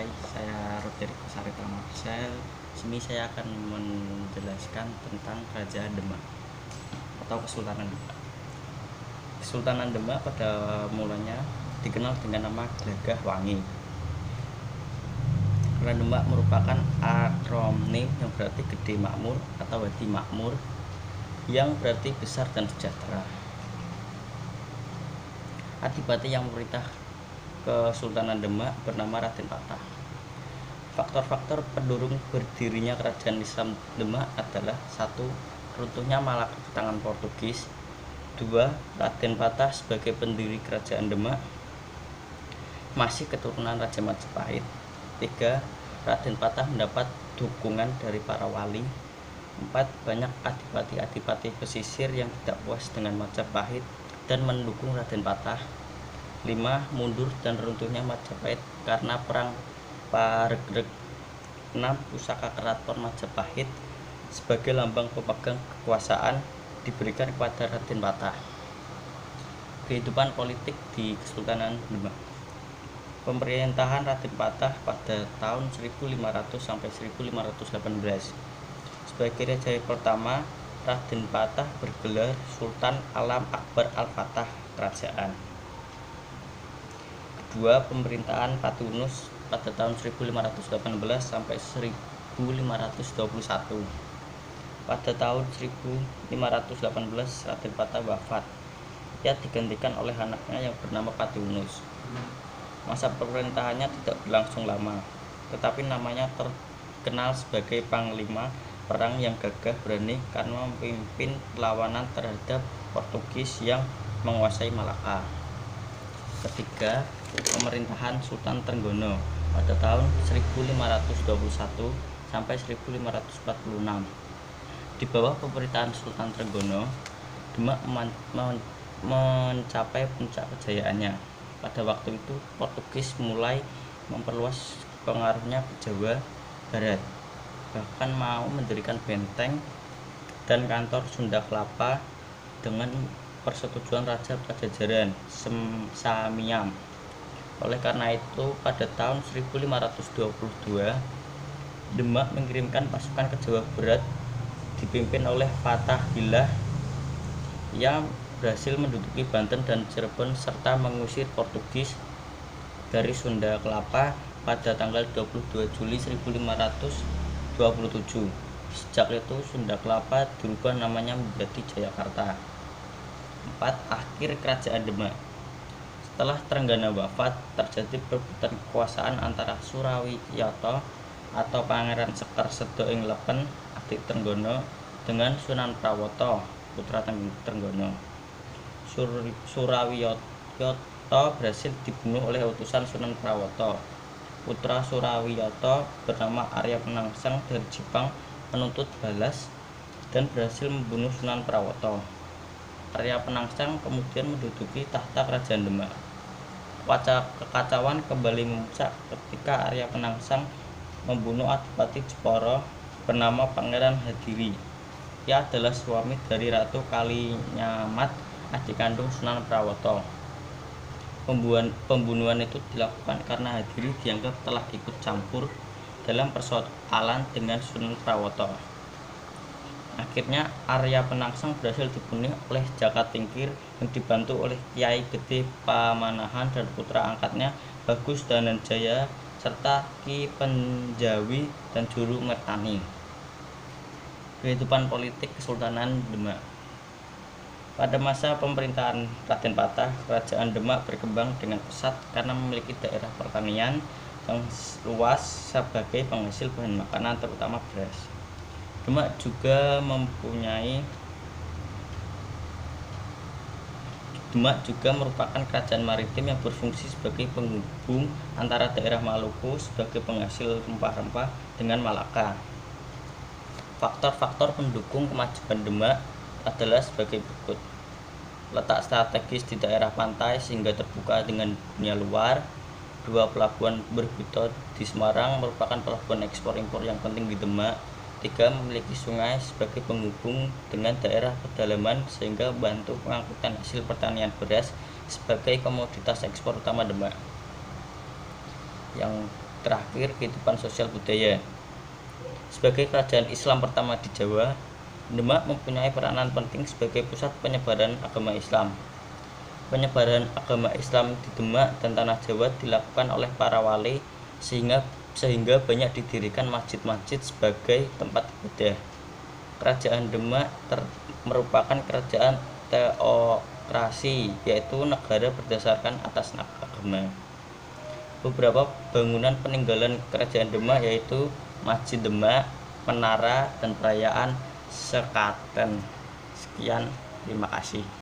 Hai, saya Roderick Sarita Marcel. Sini saya akan menjelaskan tentang Kerajaan Demak atau Kesultanan Demak. Kesultanan Demak pada mulanya dikenal dengan nama Gelagah Wangi. Karena Demak merupakan akronim yang berarti gede makmur atau wadi makmur, yang berarti besar dan sejahtera. Adipati yang memerintah Kesultanan Demak bernama Raden Patah. Faktor-faktor pendorong berdirinya kerajaan Islam Demak adalah: 1. Runtuhnya Malaka ke tangan Portugis. 2. Raden Patah sebagai pendiri kerajaan Demak masih keturunan Raja Majapahit. 3. Raden Patah mendapat dukungan dari para wali. 4. Banyak adipati-adipati pesisir yang tidak puas dengan Majapahit dan mendukung Raden Patah. 5. Mundur dan runtuhnya Majapahit karena perang Paregreg. 6. Pusaka keraton Majapahit sebagai lambang pemegang kekuasaan diberikan kepada Raden Patah. Kehidupan politik di Kesultanan Demak. Pemerintahan Raden Patah pada tahun 1500 sampai 1518. Sebagai raja pertama, Raden Patah bergelar Sultan Alam Akbar Al-Fatah Kerajaan. Kedua, pemerintahan Patunus pada tahun 1518 sampai 1521. Pada tahun 1518 Raden Patah wafat. Ia digantikan oleh anaknya yang bernama Patunus. Masa pemerintahannya tidak berlangsung lama, tetapi namanya terkenal sebagai Panglima Perang yang gagah berani karena memimpin perlawanan terhadap Portugis yang menguasai Malaka. Ketiga, pemerintahan Sultan Trenggono pada tahun 1521 sampai 1546. Di bawah pemerintahan Sultan Trenggono, Demak mencapai puncak kejayaannya. Pada waktu itu, Portugis mulai memperluas pengaruhnya ke Jawa Barat, bahkan mau mendirikan benteng dan kantor Sunda Kelapa dengan persetujuan Raja Pajajaran Samiam. Oleh karena itu, pada tahun 1522, Demak mengirimkan pasukan ke Jawa Barat dipimpin oleh Fatah Billah yang berhasil menduduki Banten dan Cirebon serta mengusir Portugis dari Sunda Kelapa pada tanggal 22 Juli 1527. Sejak itu Sunda Kelapa dirubah namanya menjadi Jayakarta. 4. Akhir Kerajaan Demak. Setelah Trenggana wafat, terjadi perebutan kekuasaan antara Surawiyoto atau Pangeran Sekar Sedo ing Lepen, adik Trenggono, dengan Sunan Prawoto, putra Trenggono. Surawiyoto berhasil dibunuh oleh utusan Sunan Prawoto. Putra Surawiyoto bernama Arya Penangsang dari Jepang menuntut balas dan berhasil membunuh Sunan Prawoto. Arya Penangsang kemudian menduduki tahta kerajaan Demak. Kekacauan kembali memuncak ketika Arya Penangsang membunuh adipati Jepara bernama Pangeran Hadiri. Ia adalah suami dari Ratu Kalinyamat, adik kandung Sunan Prawoto. Pembunuhan itu dilakukan karena Hadiri dianggap telah ikut campur dalam persoalan dengan Sunan Prawoto. Akhirnya Arya Penangsang berhasil dibunuh oleh Jaka Tingkir yang dibantu oleh Kiai Gede Pamanahan dan putra angkatnya Bagus Dananjaya serta Ki Penjawi dan Juru Mertani. Kehidupan politik Kesultanan Demak. Pada masa pemerintahan Raden Patah, Kerajaan Demak berkembang dengan pesat karena memiliki daerah pertanian yang luas sebagai penghasil bahan makanan terutama beras. Demak juga merupakan kerajaan maritim yang berfungsi sebagai penghubung antara daerah Maluku sebagai penghasil rempah-rempah dengan Malaka. Faktor-faktor pendukung kemajuan Demak adalah sebagai berikut: letak strategis di daerah pantai sehingga terbuka dengan dunia luar. 2. Pelabuhan Berbito di Semarang merupakan pelabuhan ekspor impor yang penting di Demak. 3. Memiliki sungai sebagai penghubung dengan daerah pedalaman sehingga membantu pengangkutan hasil pertanian beras sebagai komoditas ekspor utama Demak. Yang terakhir kehidupan sosial budaya. Sebagai kerajaan Islam pertama di Jawa, Demak mempunyai peranan penting sebagai pusat penyebaran agama Islam. Penyebaran agama Islam di Demak dan Tanah Jawa dilakukan oleh para wali sehingga banyak didirikan masjid-masjid sebagai tempat ibadah. Kerajaan Demak merupakan kerajaan teokrasi, yaitu negara berdasarkan atas agama. Beberapa bangunan peninggalan kerajaan Demak yaitu Masjid Demak, Menara, dan Perayaan Sekaten. Sekian, terima kasih.